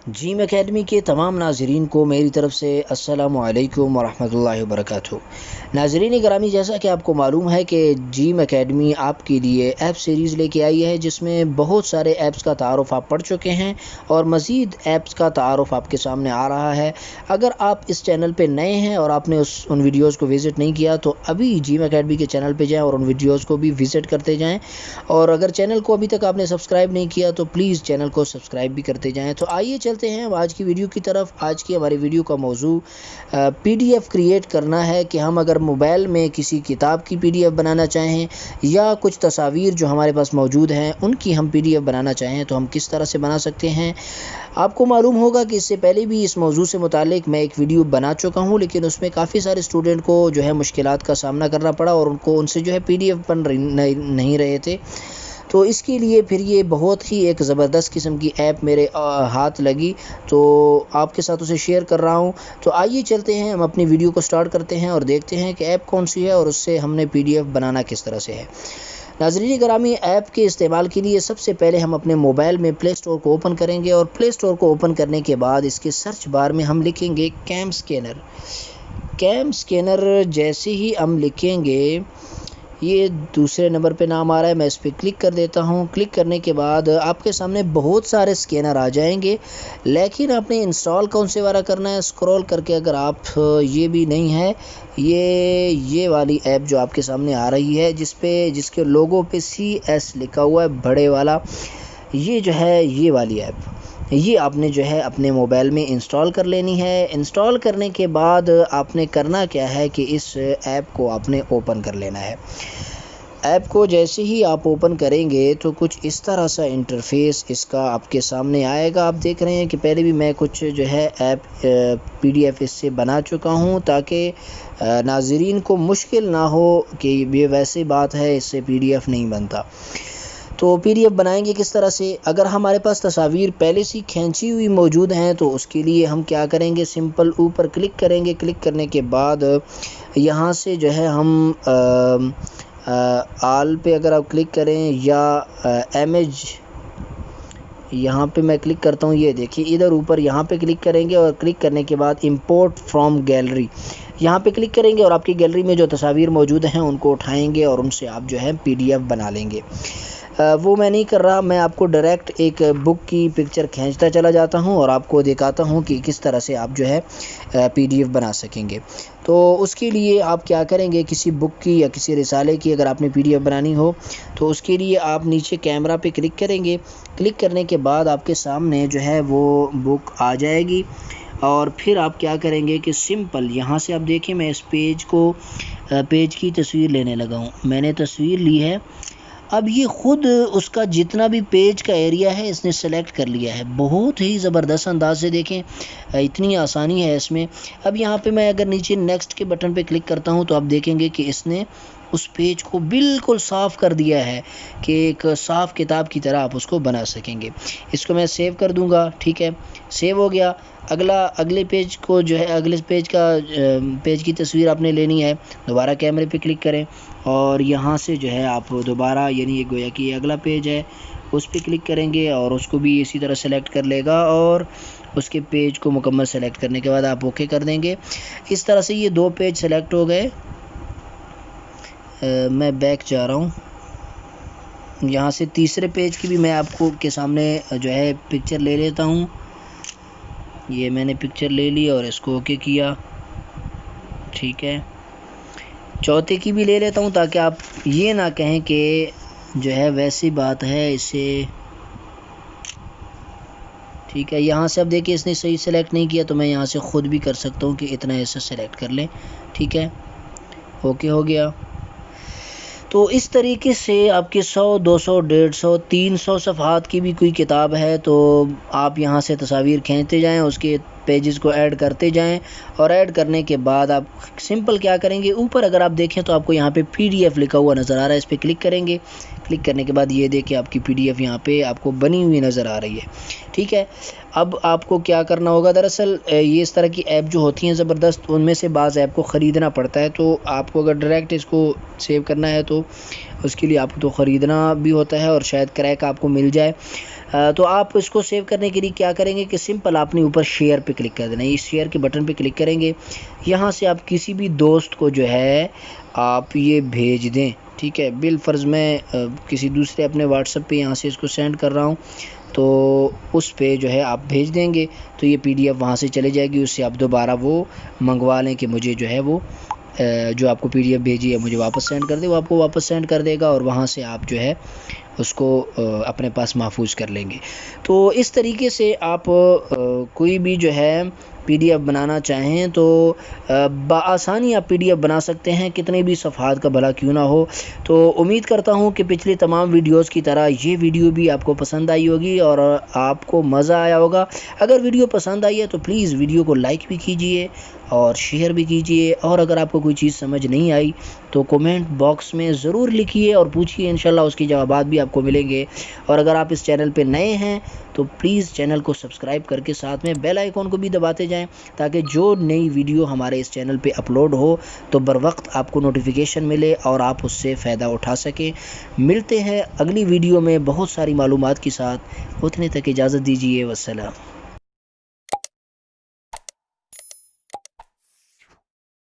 جیم academy کے تمام ناظرین کو میری طرف سے السلام علیکم ورحمۃ اللہ وبرکاتہ۔ ناظرین گرامی، جیسا کہ آپ کو معلوم ہے کہ جیم اکیڈمی آپ کے لیے ایپ سیریز لے کے آئی ہے، جس میں بہت سارے ایپس کا تعارف آپ پڑھ چکے ہیں اور مزید ایپس کا تعارف آپ کے سامنے آ رہا ہے۔ اگر آپ اس چینل پہ نئے ہیں اور آپ نے ان ویڈیوز کو وزٹ نہیں کیا تو ابھی جیم اکیڈمی کے چینل پہ جائیں اور ان ویڈیوز کو بھی وزٹ کرتے جائیں، اور اگر چینل کو ابھی تک آپ نے سبسکرائب نہیں کیا تو پلیز چینل کو سبسکرائب بھی کرتے جائیں۔ تو آئیے چلتے ہیں آج کی ویڈیو کی طرف۔ آج کی ہماری ویڈیو کا موضوع پی ڈی ایف کریٹ کرنا ہے کہ ہم اگر موبائل میں کسی کتاب کی پی ڈی ایف بنانا چاہیں یا کچھ تصاویر جو ہمارے پاس موجود ہیں ان کی ہم پی ڈی ایف بنانا چاہیں تو ہم کس طرح سے بنا سکتے ہیں۔ آپ کو معلوم ہوگا کہ اس سے پہلے بھی اس موضوع سے متعلق میں ایک ویڈیو بنا چکا ہوں، لیکن اس میں کافی سارے اسٹوڈنٹ کو جو ہے مشکلات کا سامنا کرنا پڑا اور ان سے جو ہے پی ڈی ایف بن نہیں رہے تھے۔ تو اس کے لیے پھر یہ بہت ہی ایک زبردست قسم کی ایپ میرے ہاتھ لگی، تو آپ کے ساتھ اسے شیئر کر رہا ہوں۔ تو آئیے چلتے ہیں، ہم اپنی ویڈیو کو سٹارٹ کرتے ہیں اور دیکھتے ہیں کہ ایپ کون سی ہے اور اس سے ہم نے پی ڈی ایف بنانا کس طرح سے ہے۔ ناظرین گرامی، ایپ کے استعمال کے لیے سب سے پہلے ہم اپنے موبائل میں پلے اسٹور کو اوپن کریں گے، اور پلے اسٹور کو اوپن کرنے کے بعد اس کے سرچ بار میں ہم لکھیں گے کیم اسکینر۔ کیم اسکینر جیسے ہی ہم لکھیں گے، یہ دوسرے نمبر پہ نام آ رہا ہے، میں اس پہ کلک کر دیتا ہوں۔ کلک کرنے کے بعد آپ کے سامنے بہت سارے اسکینر آ جائیں گے، لیکن آپ نے انسٹال کون سے والا کرنا ہے، اسکرول کر کے اگر آپ یہ بھی نہیں ہے، یہ والی ایپ جو آپ کے سامنے آ رہی ہے جس کے لوگو پہ CS لکھا ہوا ہے بڑے والا، یہ جو ہے یہ والی ایپ، یہ آپ نے جو ہے اپنے موبائل میں انسٹال کر لینی ہے۔ انسٹال کرنے کے بعد آپ نے کرنا کیا ہے کہ اس ایپ کو آپ نے اوپن کر لینا ہے۔ ایپ کو جیسے ہی آپ اوپن کریں گے تو کچھ اس طرح سا انٹرفیس اس کا آپ کے سامنے آئے گا۔ آپ دیکھ رہے ہیں کہ پہلے بھی میں کچھ جو ہے ایپ پی ڈی ایف اس سے بنا چکا ہوں تاکہ ناظرین کو مشکل نہ ہو کہ یہ ویسی بات ہے اس سے پی ڈی ایف نہیں بنتا۔ تو پی ڈی ایف بنائیں گے کس طرح سے؟ اگر ہمارے پاس تصاویر پہلے سے کھینچی ہوئی موجود ہیں تو اس کے لیے ہم کیا کریں گے، سمپل اوپر کلک کریں گے۔ کلک کرنے کے بعد یہاں سے جو ہے ہم آل پہ اگر آپ کلک کریں یا امیج، یہاں پہ میں کلک کرتا ہوں، یہ دیکھیے ادھر اوپر یہاں پہ کلک کریں گے، اور کلک کرنے کے بعد امپورٹ فرام گیلری یہاں پہ کلک کریں گے، اور آپ کی گیلری میں جو تصاویر موجود ہیں ان کو اٹھائیں گے اور ان سے آپ جو ہے پی ڈی ایف بنا لیں گے۔ وہ میں نہیں کر رہا، میں آپ کو ڈائریکٹ ایک بک کی پکچر کھینچتا چلا جاتا ہوں اور آپ کو دکھاتا ہوں کہ کس طرح سے آپ جو ہے پی ڈی ایف بنا سکیں گے۔ تو اس کے لیے آپ کیا کریں گے، کسی بک کی یا کسی رسالے کی اگر آپ نے پی ڈی ایف بنانی ہو تو اس کے لیے آپ نیچے کیمرہ پہ کلک کریں گے۔ کلک کرنے کے بعد آپ کے سامنے جو ہے وہ بک آ جائے گی، اور پھر آپ کیا کریں گے کہ سمپل یہاں سے آپ دیکھیں، میں اس پیج کی تصویر لینے لگا ہوں، میں نے تصویر لی ہے۔ اب یہ خود اس کا جتنا بھی پیج کا ایریا ہے اس نے سلیکٹ کر لیا ہے، بہت ہی زبردست انداز سے، دیکھیں اتنی آسانی ہے اس میں۔ اب یہاں پہ میں اگر نیچے نیکسٹ کے بٹن پہ کلک کرتا ہوں تو آپ دیکھیں گے کہ اس نے اس پیج کو بالکل صاف کر دیا ہے کہ ایک صاف کتاب کی طرح آپ اس کو بنا سکیں گے۔ اس کو میں سیو کر دوں گا، ٹھیک ہے، سیو ہو گیا۔ اگلے پیج کو جو ہے اگلے پیج کی تصویر آپ نے لینی ہے، دوبارہ کیمرے پہ کلک کریں اور یہاں سے جو ہے آپ دوبارہ، یعنی یہ گویا کہ یہ اگلا پیج ہے، اس پہ کلک کریں گے اور اس کو بھی اسی طرح سلیکٹ کر لے گا، اور اس کے پیج کو مکمل سلیکٹ کرنے کے بعد آپ اوکے کر دیں گے۔ اس طرح سے یہ 2 پیج سلیکٹ ہو گئے۔ میں بیک جا رہا ہوں، یہاں سے تیسرے پیج کی بھی میں آپ کو کے سامنے جو ہے پکچر لے لیتا ہوں۔ یہ میں نے پکچر لے لی اور اس کو اوکے کیا، ٹھیک ہے۔ چوتھے کی بھی لے لیتا ہوں تاکہ آپ یہ نہ کہیں کہ جو ہے ویسی بات ہے اسے، ٹھیک ہے۔ یہاں سے اب دیکھیں اس نے صحیح سلیکٹ نہیں کیا، تو میں یہاں سے خود بھی کر سکتا ہوں کہ اتنا ایسا سلیکٹ کر لیں، ٹھیک ہے، اوکے ہو گیا۔ تو اس طریقے سے آپ کی 100 200 150 300 صفحات کی بھی کوئی کتاب ہے تو آپ یہاں سے تصاویر کھینچتے جائیں، اس کے پیجز کو ایڈ کرتے جائیں، اور ایڈ کرنے کے بعد آپ سمپل کیا کریں گے، اوپر اگر آپ دیکھیں تو آپ کو یہاں پہ PDF لکھا ہوا نظر آ رہا ہے، اس پہ کلک کریں گے۔ کلک کرنے کے بعد یہ دیکھیں آپ کی PDF یہاں پہ آپ کو بنی ہوئی نظر آ رہی ہے، ٹھیک ہے۔ اب آپ کو کیا کرنا ہوگا، دراصل یہ اس طرح کی ایپ جو ہوتی ہیں زبردست، ان میں سے بعض ایپ کو خریدنا پڑتا ہے، تو آپ کو اگر ڈائریکٹ اس کو سیو کرنا ہے تو اس کے لیے آپ کو تو خریدنا بھی ہوتا ہے اور شاید کریک آپ کو مل جائے۔ تو آپ اس کو سیو کرنے کے لیے کیا کریں گے کہ سمپل آپ نے اوپر شیئر پہ کلک کر دینا ہے، اس شیئر کے بٹن پہ کلک کریں گے، یہاں سے آپ کسی بھی دوست کو جو ہے آپ یہ بھیج دیں، ٹھیک ہے۔ بالفرض میں کسی دوسرے اپنے واٹس ایپ پہ یہاں سے اس کو سینڈ کر رہا ہوں، تو اس پہ جو ہے آپ بھیج دیں گے تو یہ پی ڈی ایف وہاں سے چلے جائے گی، اس سے آپ دوبارہ وہ منگوا لیں کہ مجھے جو ہے وہ جو آپ کو پی ڈی ایف بھیجی ہے مجھے واپس سینڈ کر دے، وہ آپ کو واپس سینڈ کر دے گا اور وہاں سے آپ جو ہے اس کو اپنے پاس محفوظ کر لیں گے۔ تو اس طریقے سے آپ کوئی بھی جو ہے پی ڈی ایف بنانا چاہیں تو بآسانی آپ پی ڈی ایف بنا سکتے ہیں، کتنے بھی صفحات کا بھلا کیوں نہ ہو۔ تو امید کرتا ہوں کہ پچھلی تمام ویڈیوز کی طرح یہ ویڈیو بھی آپ کو پسند آئی ہوگی اور آپ کو مزہ آیا ہوگا۔ اگر ویڈیو پسند آئی ہے تو پلیز ویڈیو کو لائک بھی کیجئے اور شیئر بھی کیجئے، اور اگر آپ کو کوئی چیز سمجھ نہیں آئی تو کومنٹ باکس میں ضرور لکھیے اور پوچھیے، انشاءاللہ اس کی جوابات بھی آپ کو ملیں گے۔ اور اگر آپ اس چینل پہ نئے ہیں تو پلیز چینل کو سبسکرائب کر کے ساتھ میں بیل آئیکن کو بھی دباتے جائیں تاکہ جو نئی ویڈیو ہمارے اس چینل پہ اپلوڈ ہو تو بر وقت آپ کو نوٹیفیکیشن ملے اور آپ اس سے فائدہ اٹھا سکیں۔ ملتے ہیں اگلی ویڈیو میں بہت ساری معلومات کے ساتھ، اتنے تک اجازت دیجیے، والسلام۔